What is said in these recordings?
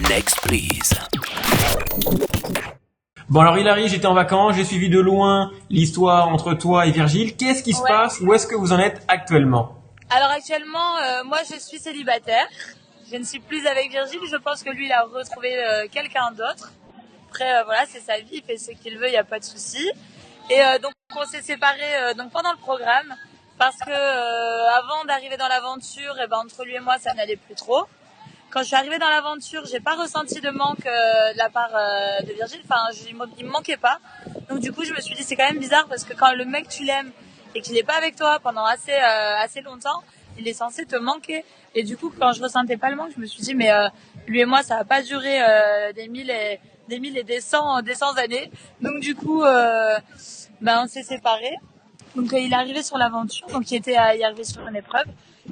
Next, please. Bon alors Hilary, j'étais en vacances, j'ai suivi de loin l'histoire entre toi et Virgile. Qu'est-ce qui se Ouais. passe? Où est-ce que vous en êtes actuellement? Alors actuellement, moi je suis célibataire. Je ne suis plus avec Virgile. Je pense que lui, il a retrouvé quelqu'un d'autre. Après, voilà, c'est sa vie, il fait ce qu'il veut, il n'y a pas de souci. Et donc on s'est séparés donc pendant le programme parce que avant d'arriver dans l'aventure, et ben entre lui et moi, ça n'allait plus trop. Quand je suis arrivée dans l'aventure, j'ai pas ressenti de manque de la part de Virgile. Enfin, il me manquait pas. Donc du coup, je me suis dit c'est quand même bizarre parce que quand le mec tu l'aimes et qu'il n'est pas avec toi pendant assez longtemps, il est censé te manquer. Et du coup, quand je ressentais pas le manque, je me suis dit mais lui et moi, ça va pas durer des mille et des cents années. Donc du coup, on s'est séparés. Donc il est arrivé sur l'aventure, donc il est arrivé sur une épreuve.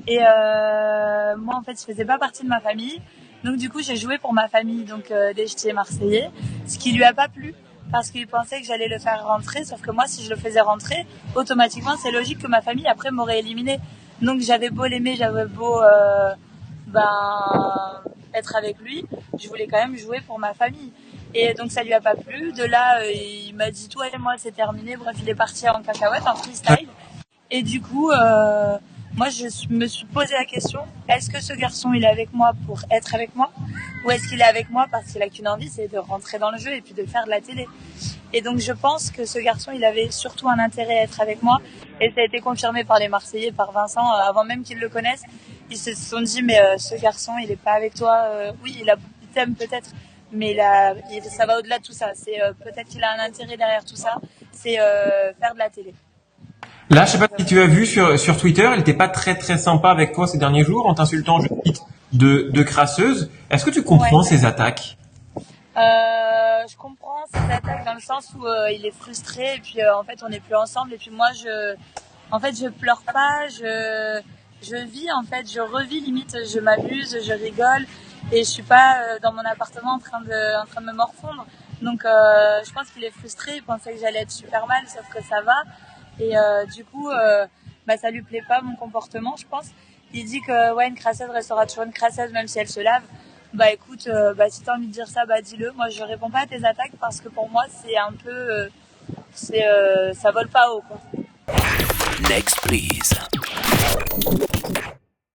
Et moi en fait je faisais pas partie de ma famille. Donc du coup j'ai joué pour ma famille, donc des ch'tis marseillais. Ce qui lui a pas plu parce qu'il pensait que j'allais le faire rentrer. Sauf que moi si je le faisais rentrer, automatiquement c'est logique que ma famille après m'aurait éliminé. Donc j'avais beau l'aimer, j'avais beau être avec lui, je voulais quand même jouer pour ma famille. Et donc ça lui a pas plu. De là, il m'a dit toi et moi c'est terminé. Bref, il est parti en cacahuète, en freestyle. Et du coup, moi me suis posé la question est-ce que ce garçon il est avec moi pour être avec moi, ou est-ce qu'il est avec moi parce qu'il a qu'une envie, c'est de rentrer dans le jeu et puis de faire de la télé. Et donc je pense que ce garçon il avait surtout un intérêt à être avec moi, et ça a été confirmé par les Marseillais, par Vincent, avant même qu'ils le connaissent. Ils se sont dit mais ce garçon il est pas avec toi. Oui, il t'aime peut-être, mais ça va au-delà de tout ça. C'est peut-être qu'il a un intérêt derrière tout ça, c'est faire de la télé. Là, je sais pas si tu as vu sur Twitter, il était pas très très sympa avec toi ces derniers jours en t'insultant, je cite, de crasseuse. Est-ce que tu comprends ces attaques? Je comprends ces attaques dans le sens où il est frustré et puis en fait on n'est plus ensemble, et puis moi je pleure pas, je vis en fait, je revis limite, je m'amuse, je rigole, et je suis pas dans mon appartement en train de me morfondre. Donc je pense qu'il est frustré, il pensait que j'allais être super mal, sauf que ça va. Et du coup ça lui plaît pas mon comportement, je pense. Il dit que une crasseuse restera toujours une crasseuse même si elle se lave. Bah écoute, si t'as envie de dire ça, dis-le. Moi je réponds pas à tes attaques parce que pour moi c'est un peu ça vole pas haut quoi. Next, please.